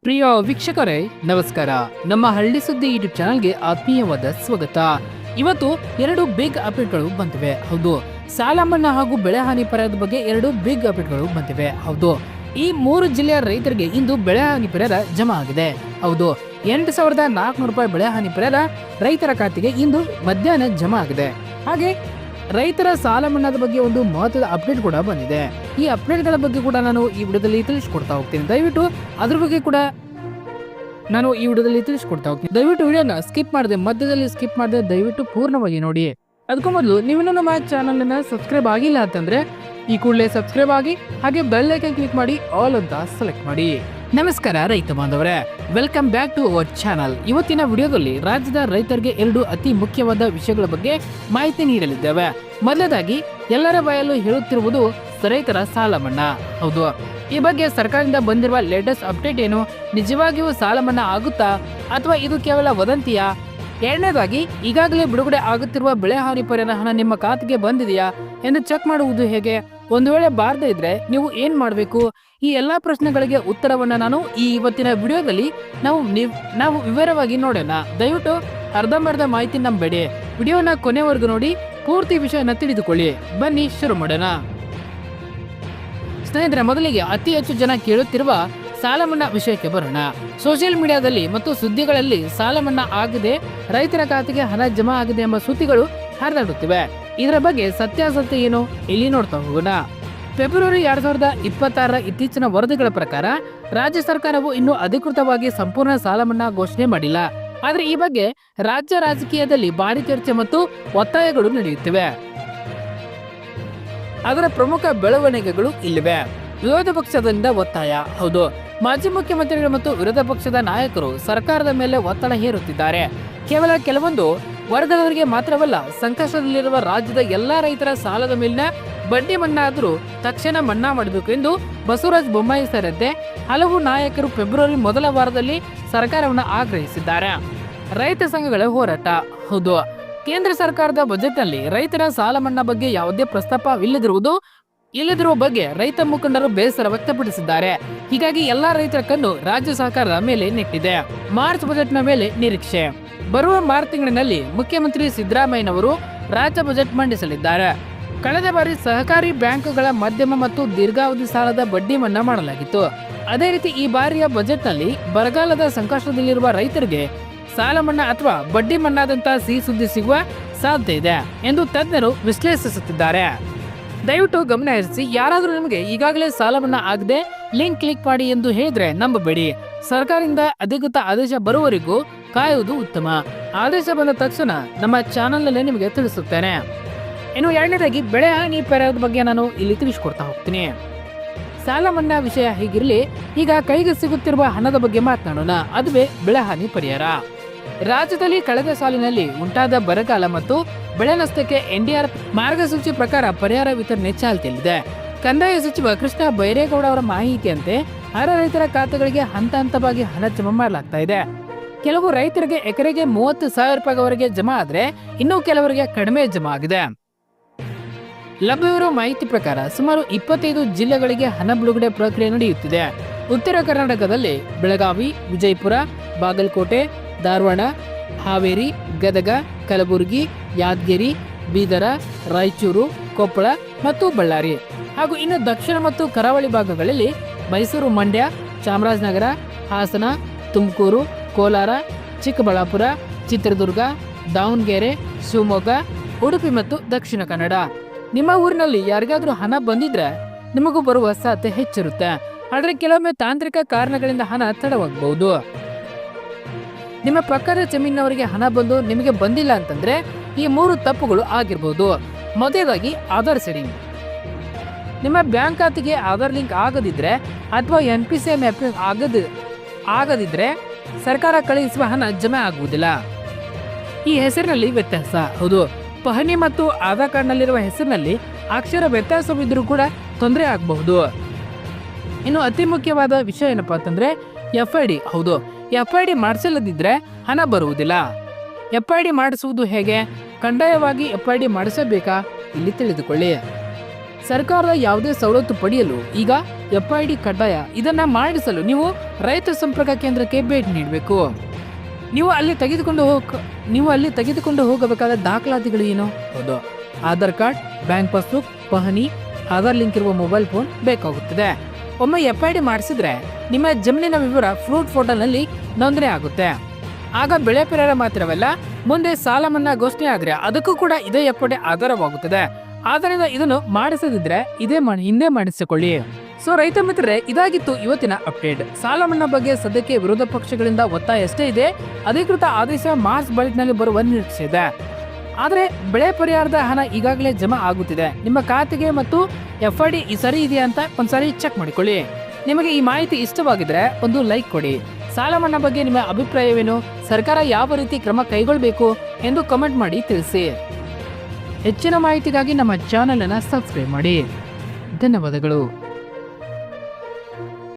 ಪ್ರಿಯ ವೀಕ್ಷಕರೇ ನಮಸ್ಕಾರ. ನಮ್ಮ ಹಳ್ಳಿ ಸುದ್ದಿ ಯೂಟ್ಯೂಬ್ ಚಾನಲ್ಗೆ ಆತ್ಮೀಯವಾದ ಸ್ವಾಗತ. ಇವತ್ತು ಎರಡು ಬಿಗ್ ಅಪ್ಡೇಟ್ಗಳು ಬಂದಿವೆ. ಹೌದು, ಸಾಲ ಮನ್ನಾ ಹಾಗೂ ಬೆಳೆ ಹಾನಿ ಪರಿಹಾರದ ಬಗ್ಗೆ ಎರಡು ಬಿಗ್ ಅಪ್ಡೇಟ್ಗಳು ಬಂದಿವೆ. ಹೌದು, ಈ 3 ಜಿಲ್ಲೆಯ ರೈತರಿಗೆ ಇಂದು ಬೆಳೆ ಹಾನಿ ಪರಿಹಾರ ಜಮಾ ಆಗಿದೆ. ಹೌದು, 8,400 ರೂಪಾಯಿ ಬೆಳೆ ಹಾನಿ ಪರಿಹಾರ ರೈತರ ಖಾತೆಗೆ ಇಂದು ಮಧ್ಯಾಹ್ನ ಜಮಾ ಆಗಿದೆ. ಹಾಗೆ ರೈತರ ಸಾಲ ಮನ್ನಾದ ಬಗ್ಗೆ ಒಂದು ಮಹತ್ವದ ಅಪ್ಡೇಟ್ ಕೂಡ ಬಂದಿದೆ. ಈ ಅಪ್ಡೇಟ್ಗಳ ಬಗ್ಗೆ ಕೂಡ ನಾನು ಈ ವಿಡಿಯೋದಲ್ಲಿ ತಿಳಿಸ್ಕೊಡ್ತಾ ಹೋಗ್ತೀನಿ. ದಯವಿಟ್ಟು ಅದ್ರ ಬಗ್ಗೆ ಕೂಡ ನಾನು ಈ ವಿಡಿಯೋದಲ್ಲಿ ತಿಳಿಸ್ಕೊಡ್ತಾ ಹೋಗ್ತೀನಿ. ದಯವಿಟ್ಟು ವಿಡಿಯೋನ ಸ್ಕಿಪ್ ಮಾಡದೆ, ಮಧ್ಯದಲ್ಲಿ ಸ್ಕಿಪ್ ಮಾಡದೆ ದಯವಿಟ್ಟು ಪೂರ್ಣವಾಗಿ ನೋಡಿ. ಅದಕ್ಕೂ ಮೊದಲು ನೀವಿನ್ನೂ ನಮ್ಮ ಚಾನಲ್ನ ಸಬ್ಸ್ಕ್ರೈಬ್ ಆಗಿಲ್ಲ ಅಂತಂದ್ರೆ ಈ ಕೂಡಲೇ ಸಬ್ಸ್ಕ್ರೈಬ್ ಆಗಿ ಹಾಗೆ ಬೆಲ್ ಐಕಾನ್ ಕ್ಲಿಕ್ ಮಾಡಿ ಆಲ್ ಅಂತ ಸೆಲೆಕ್ಟ್ ಮಾಡಿ. ನಮಸ್ಕಾರ ರೈತ ಬಾಂಧವರೇ, welcome back to our channel. ಇವತ್ತಿನ ವಿಡಿಯೋದಲ್ಲಿ ರಾಜ್ಯದ ರೈತರಿಗೆ 2 ಅತಿ ಮುಖ್ಯವಾದ ವಿಷಯಗಳ ಬಗ್ಗೆ ಮಾಹಿತಿ ನೀಡಲಿದ್ದೇವೆ. ಮೊದಲದಾಗಿ ಎಲ್ಲರ ಬಾಯಲ್ಲೂ ಹೇಳುತ್ತಿರುವುದು ರೈತರ ಸಾಲ ಮನ್ನಾ. ಹೌದು, ಈ ಬಗ್ಗೆ ಸರ್ಕಾರದಿಂದ ಬಂದಿರುವ ಲೇಟೆಸ್ಟ್ ಅಪ್ಡೇಟ್ ಏನು? ನಿಜವಾಗಿಯೂ ಸಾಲ ಮನ್ನಾ ಆಗುತ್ತಾ ಅಥವಾ ಇದು ಕೇವಲ ವದಂತಿಯಾ? ಎರಡನೇದಾಗಿ ಈಗಾಗಲೇ ಬಿಡುಗಡೆ ಆಗುತ್ತಿರುವ ಬೆಳೆ ಹಾನಿ ಪರಿಹಾರ ಹಣ ನಿಮ್ಮ ಖಾತೆಗೆ ಬಂದಿದೆಯಾ ಎಂದು ಚೆಕ್ ಮಾಡುವುದು ಹೇಗೆ? ಒಂದು ವೇಳೆ ಬಾರದೇ ಇದ್ರೆ ನೀವು ಏನ್ ಮಾಡಬೇಕು? ಈ ಎಲ್ಲಾ ಪ್ರಶ್ನೆಗಳಿಗೆ ಉತ್ತರವನ್ನ ನಾನು ಈ ಇವತ್ತಿನ ವಿಡಿಯೋದಲ್ಲಿ ನಾವು ವಿವರವಾಗಿ ನೋಡೋಣ. ದಯವಿಟ್ಟು ಅರ್ಧಂಬರ್ಧ ಮಾಹಿತಿ ನಂಬೇಡಿ, ವಿಡಿಯೋನ ಕೊನೆವರೆಗೂ ನೋಡಿ, ಪೂರ್ತಿ ವಿಷಯನ ತಿಳಿದುಕೊಳ್ಳಿ. ಬನ್ನಿ ಶುರು ಮಾಡೋಣ. ಸ್ನೇಹಿತರೆ, ಮೊದಲಿಗೆ ಅತಿ ಹೆಚ್ಚು ಜನ ಕೇಳುತ್ತಿರುವ ಸಾಲ ಮನ್ನಾ ವಿಷಯಕ್ಕೆ ಬರೋಣ. ಸೋಷಿಯಲ್ ಮೀಡಿಯಾದಲ್ಲಿ ಮತ್ತು ಸುದ್ದಿಗಳಲ್ಲಿ ಸಾಲ ಮನ್ನಾ ಆಗಿದೆ, ರೈತರ ಖಾತೆಗೆ ಹಣ ಜಮಾ ಆಗಿದೆ ಎಂಬ ಸುದ್ದಿಗಳು ಹರಿದಾಡುತ್ತಿವೆ. ಇದರ ಬಗ್ಗೆ ಸತ್ಯಾಸತ್ಯ ಏನು ಇಲ್ಲಿ ನೋಡ್ತಾ ಹೋಗೋಣ. ಫೆಬ್ರವರಿ 2026 ಇತ್ತೀಚಿನ ವರದಿಗಳ ಪ್ರಕಾರ ರಾಜ್ಯ ಸರ್ಕಾರವು ಇನ್ನೂ ಅಧಿಕೃತವಾಗಿ ಸಂಪೂರ್ಣ ಸಾಲ ಮನ್ನಾ ಘೋಷಣೆ ಮಾಡಿಲ್ಲ. ಆದ್ರೆ ಈ ಬಗ್ಗೆ ರಾಜ್ಯ ರಾಜಕೀಯದಲ್ಲಿ ಭಾರಿ ಚರ್ಚೆ ಮತ್ತು ಒತ್ತಾಯಗಳು ನಡೆಯುತ್ತಿವೆ. ಅದರ ಪ್ರಮುಖ ಬೆಳವಣಿಗೆಗಳು ಇಲ್ಲಿವೆ. ವಿರೋಧ ಪಕ್ಷದಿಂದ ಒತ್ತಾಯ. ಹೌದು, ಮಾಜಿ ಮುಖ್ಯಮಂತ್ರಿಗಳು ಮತ್ತು ವಿರೋಧ ಪಕ್ಷದ ನಾಯಕರು ಸರ್ಕಾರದ ಮೇಲೆ ಒತ್ತಡ ಹೇರುತ್ತಿದ್ದಾರೆ. ಕೇವಲ ಕೆಲವೊಂದು ವರ್ಗದವರಿಗೆ ಮಾತ್ರವಲ್ಲ, ಸಂಕಷ್ಟದಲ್ಲಿರುವ ರಾಜ್ಯದ ಎಲ್ಲಾ ರೈತರ ಸಾಲದ ಮೇಲಿನ ಬಡ್ಡಿ ಮನ್ನಾ ಆದರೂ ತಕ್ಷಣ ಮನ್ನಾ ಮಾಡಬೇಕು ಎಂದು ಬಸವರಾಜ ಬೊಮ್ಮಾಯಿ ಸೇರಿದಂತೆ ಹಲವು ನಾಯಕರು ಫೆಬ್ರವರಿ ಮೊದಲ ವಾರದಲ್ಲಿ ಸರ್ಕಾರವನ್ನು ಆಗ್ರಹಿಸಿದ್ದಾರೆ. ರೈತ ಸಂಘಗಳ ಹೋರಾಟ. ಹೌದು, ಕೇಂದ್ರ ಸರ್ಕಾರದ ಬಜೆಟ್ನಲ್ಲಿ ರೈತರ ಸಾಲ ಮನ್ನಾ ಬಗ್ಗೆ ಯಾವುದೇ ಇಲ್ಲದಿರುವ ಬಗ್ಗೆ ರೈತ ಮುಖಂಡರು ಬೇಸರ ವ್ಯಕ್ತಪಡಿಸಿದ್ದಾರೆ. ಹೀಗಾಗಿ ಎಲ್ಲಾ ರೈತರ ಕಣ್ಣು ರಾಜ್ಯ ಸರ್ಕಾರದ ಮೇಲೆ ನೆಟ್ಟಿದೆ. ಮಾರ್ಚ್ ಬಜೆಟ್ನ ಮೇಲೆ ನಿರೀಕ್ಷೆ. ಬರುವ ಮಾರ್ಚ್ ತಿಂಗಳಿನಲ್ಲಿ ಮುಖ್ಯಮಂತ್ರಿ ಸಿದ್ದರಾಮಯ್ಯನವರು ರಾಜ್ಯ ಬಜೆಟ್ ಮಂಡಿಸಲಿದ್ದಾರೆ. ಕಳೆದ ಬಾರಿ ಸಹಕಾರಿ ಬ್ಯಾಂಕ್ಗಳ ಮಧ್ಯಮ ಮತ್ತು ದೀರ್ಘಾವಧಿ ಸಾಲದ ಬಡ್ಡಿ ಮನ್ನಾ ಮಾಡಲಾಗಿತ್ತು. ಅದೇ ರೀತಿ ಈ ಬಾರಿಯ ಬಜೆಟ್ನಲ್ಲಿ ಬರಗಾಲದ ಸಂಕಷ್ಟದಲ್ಲಿರುವ ರೈತರಿಗೆ ಸಾಲ ಮನ್ನಾ ಅಥವಾ ಬಡ್ಡಿ ಮನ್ನಾದಂತಹ ಸಿಹಿ ಸುದ್ದಿ ಸಿಗುವ ಸಾಧ್ಯತೆ ಇದೆ ಎಂದು ತಜ್ಞರು ವಿಶ್ಲೇಷಿಸುತ್ತಿದ್ದಾರೆ. ದಯವಿಟ್ಟು ಗಮನ ಹರಿಸಿ, ಯಾರಾದರೂ ನಿಮಗೆ ಈಗಾಗಲೇ ಸಾಲ ಮನ್ನಾ ಆಗದೆ ಲಿಂಕ್ ಕ್ಲಿಕ್ ಮಾಡಿ ಎಂದು ಹೇಳಿದ್ರೆ ನಂಬಬೇಡಿ. ಸರ್ಕಾರದಿಂದ ಅಧಿಕೃತ ಆದೇಶ ಬರುವವರೆಗೂ ಕಾಯುವುದು ಉತ್ತಮ. ಆದೇಶ ಬಂದ ತಕ್ಷಣ ನಮ್ಮ ಚಾನಲ್ನಲ್ಲೇ ನಿಮಗೆ ತಿಳಿಸುತ್ತೇನೆ. ಇನ್ನು ಎರಡನೇದಾಗಿ ಬೆಳೆ ಹಾನಿ ಪರಿಹಾರದ ಬಗ್ಗೆ ನಾನು ಇಲ್ಲಿ ತಿಳಿಸ್ಕೊಡ್ತಾ ಹೋಗ್ತೀನಿ. ಸಾಲ ಮನ್ನಾ ವಿಷಯ ಹೀಗಿರಲಿ, ಈಗ ಕೈಗೆ ಸಿಗುತ್ತಿರುವ ಹಣದ ಬಗ್ಗೆ ಮಾತನಾಡೋಣ. ಅದುವೇ ಬೆಳೆ ಹಾನಿ ಪರಿಹಾರ. ರಾಜ್ಯದಲ್ಲಿ ಕಳೆದ ಸಾಲಿನಲ್ಲಿ ಉಂಟಾದ ಬರಗಾಲ ಮತ್ತು ಬೆಳೆ ನಷ್ಟಕ್ಕೆ NDRF ಮಾರ್ಗಸೂಚಿ ಪ್ರಕಾರ ಪರಿಹಾರ ವಿತರಣೆ ಚಾಲ್ತಿಯಲ್ಲಿದೆ. ಕಂದಾಯ ಸಚಿವ ಕೃಷ್ಣ ಬೈರೇಗೌಡ ಅವರ ಮಾಹಿತಿಯಂತೆ ಅರ್ಹ ರೈತರ ಖಾತೆಗಳಿಗೆ ಹಂತ ಹಂತವಾಗಿ ಹಣ ಜಮಾ ಮಾಡಲಾಗ್ತಾ ಇದೆ. ಕೆಲವು ರೈತರಿಗೆ ಎಕರೆಗೆ 30,000 ರೂಪಾಯಿವರೆಗೆ ಜಮಾ ಆದ್ರೆ ಇನ್ನು ಕೆಲವರಿಗೆ ಕಡಿಮೆ ಜಮಾ ಆಗಿದೆ. ಲಭ್ಯವಿರುವ ಮಾಹಿತಿ ಪ್ರಕಾರ ಸುಮಾರು 25 ಜಿಲ್ಲೆಗಳಿಗೆ ಹಣ ಬಿಡುಗಡೆ ಪ್ರಕ್ರಿಯೆ ನಡೆಯುತ್ತಿದೆ. ಉತ್ತರ ಕರ್ನಾಟಕದಲ್ಲಿ ಬೆಳಗಾವಿ, ವಿಜಯಪುರ, ಬಾಗಲಕೋಟೆ, ಧಾರವಾಡ, ಹಾವೇರಿ, ಗದಗ, ಕಲಬುರಗಿ, ಯಾದಗಿರಿ, ಬೀದರ, ರಾಯಚೂರು, ಕೊಪ್ಪಳ ಮತ್ತು ಬಳ್ಳಾರಿ ಹಾಗೂ ಇನ್ನು ದಕ್ಷಿಣ ಮತ್ತು ಕರಾವಳಿ ಭಾಗಗಳಲ್ಲಿ ಮೈಸೂರು, ಮಂಡ್ಯ, ಚಾಮರಾಜನಗರ, ಹಾಸನ, ತುಮಕೂರು, ಕೋಲಾರ, ಚಿಕ್ಕಬಳ್ಳಾಪುರ, ಚಿತ್ರದುರ್ಗ, ದಾವಣಗೆರೆ, ಶಿವಮೊಗ್ಗ, ಉಡುಪಿ ಮತ್ತು ದಕ್ಷಿಣ ಕನ್ನಡ. ನಿಮ್ಮ ಊರಿನಲ್ಲಿ ಯಾರಿಗಾದ್ರೂ ಹಣ ಬಂದಿದ್ರೆ ನಿಮಗೂ ಬರುವ ಸಾಧ್ಯತೆ ಹೆಚ್ಚಿರುತ್ತೆ. ಆದ್ರೆ ಕೆಲವೊಮ್ಮೆ ತಾಂತ್ರಿಕ ಕಾರಣಗಳಿಂದ ಹಣ ತಡವಾಗಬಹುದು. ನಿಮ್ಮ ಪಕ್ಕದ ಜಮೀನಿನವರಿಗೆ ಹಣ ಬಂದು ನಿಮಗೆ ಬಂದಿಲ್ಲ ಅಂತಂದ್ರೆ ಈ 3 ತಪ್ಪುಗಳು ಆಗಿರಬಹುದು. ಮೊದಲನೇದಾಗಿ ಆಧಾರ್ ಸೆಟ್ಟಿಂಗ್. ನಿಮ್ಮ ಬ್ಯಾಂಕ್ ಖಾತೆಗೆ ಆಧಾರ್ ಲಿಂಕ್ ಆಗದಿದ್ರೆ ಅಥವಾ NPCI ಮ್ಯಾಪಿಂಗ್ ಆಗದಿದ್ರೆ ಸರ್ಕಾರ ಕಳುಹಿಸುವ ಹಣ ಜಮಾ ಆಗುವುದಿಲ್ಲ. ಈ ಹೆಸರಿನಲ್ಲಿ ವ್ಯತ್ಯಾಸ. ಹೌದು, ಪಹಣಿ ಮತ್ತು ಆಧಾರ್ ಕಾರ್ಡ್ನಲ್ಲಿರುವ ಹೆಸರಿನಲ್ಲಿ ಅಕ್ಷರ ವ್ಯತ್ಯಾಸವಿದ್ರೂ ಕೂಡ ತೊಂದರೆ ಆಗಬಹುದು. ಇನ್ನು ಅತಿ ಮುಖ್ಯವಾದ ವಿಷಯ ಏನಪ್ಪಾ ಅಂತಂದ್ರೆ FID. ಹೌದು, FID ಮಾಡಿಸಲ್ಲದಿದ್ರೆ ಹಣ ಬರುವುದಿಲ್ಲ. FID ಮಾಡಿಸುವುದು ಹೇಗೆ? ಕಡ್ಡಾಯವಾಗಿ FID ಮಾಡಿಸಬೇಕಾ? ಇಲ್ಲಿ ತಿಳಿದುಕೊಳ್ಳಿ. ಸರ್ಕಾರದ ಯಾವುದೇ ಸವಲತ್ತು ಪಡೆಯಲು ಈಗ FID ಕಡ್ಡಾಯ. ಇದನ್ನ ಮಾಡಿಸಲು ನೀವು ರೈತ ಸಂಪರ್ಕ ಕೇಂದ್ರಕ್ಕೆ ಭೇಟಿ ನೀಡಬೇಕು. ನೀವು ಅಲ್ಲಿ ತೆಗೆದುಕೊಂಡು ಹೋಗಬೇಕಾದ ದಾಖಲಾತಿಗಳು ಏನು? ಹೌದು, ಆಧಾರ್ ಕಾರ್ಡ್, ಬ್ಯಾಂಕ್ ಪಾಸ್ಬುಕ್, ಪಹಣಿ, ಆಧಾರ್ ಲಿಂಕ್ ಇರುವ ಮೊಬೈಲ್ ಫೋನ್ ಬೇಕಾಗುತ್ತದೆ. ಒಮ್ಮೆ FID ಮಾಡಿಸಿದ್ರೆ ನಿಮ್ಮ ಜಮೀನಿನ ವಿವರ ಫ್ರೂಟ್ ಪೋರ್ಟಲ್ನಲ್ಲಿ ನೋಂದಣಿ ಆಗುತ್ತೆ. ಆಗ ಬೆಳೆ ಪರಿಹಾರ ಮಾತ್ರವಲ್ಲ, ಮುಂದೆ ಸಾಲ ಮನ್ನಾ ಘೋಷಣೆ ಆದ್ರೆ ಅದಕ್ಕೂ ಕೂಡ ಇದೇ FID ಆಧಾರವಾಗುತ್ತದೆ. ಆದ್ದರಿಂದ ಇದನ್ನು ಮಾಡಿಸದಿದ್ರೆ ಹಿಂದೆ ಮಾಡಿಸಿಕೊಳ್ಳಿ. ಸೊ ರೈತ ಮಿತ್ರರೇ, ಇದಾಗಿತ್ತು ಇವತ್ತಿನ ಅಪ್ಡೇಟ್. ಸಾಲ ಮನ್ನಾ ಬಗ್ಗೆ ಸದ್ಯಕ್ಕೆ ವಿರೋಧ ಪಕ್ಷಗಳಿಂದ ಒತ್ತಾಯ ಎಷ್ಟೇ ಇದೆ, ಅಧಿಕೃತ ಆದೇಶ ಮಾರ್ಚ್ ಬಜೆಟ್ನಲ್ಲಿ ಬರುವ ನಿರೀಕ್ಷೆ ಇದೆ. ಆದರೆ ಬೆಳೆ ಪರಿಹಾರದ ಹಣ ಈಗಾಗಲೇ ಜಮಾ ಆಗುತ್ತಿದೆ ನಿಮ್ಮ ಖಾತೆಗೆ ಮತ್ತು FID ಸರಿ ಇದೆಯಾ ಅಂತ ಒಂದ್ಸಾರಿ ಚೆಕ್ ಮಾಡಿಕೊಳ್ಳಿ. ನಿಮಗೆ ಈ ಮಾಹಿತಿ ಇಷ್ಟವಾಗಿದ್ರೆ ಒಂದು ಲೈಕ್ ಕೊಡಿ. ಸಾಲ ಮನ್ನಾ ಬಗ್ಗೆ ನಿಮ್ಮ ಅಭಿಪ್ರಾಯವೇನು? ಸರ್ಕಾರ ಯಾವ ರೀತಿ ಕ್ರಮ ಕೈಗೊಳ್ಳಬೇಕು ಎಂದು ಕಮೆಂಟ್ ಮಾಡಿ ತಿಳಿಸಿ. ಹೆಚ್ಚಿನ ಮಾಹಿತಿಗಾಗಿ ನಮ್ಮ ಚಾನೆಲ್ ಅನ್ನು ಸಬ್ಸ್ಕ್ರೈಬ್ ಮಾಡಿ. ಧನ್ಯವಾದಗಳು.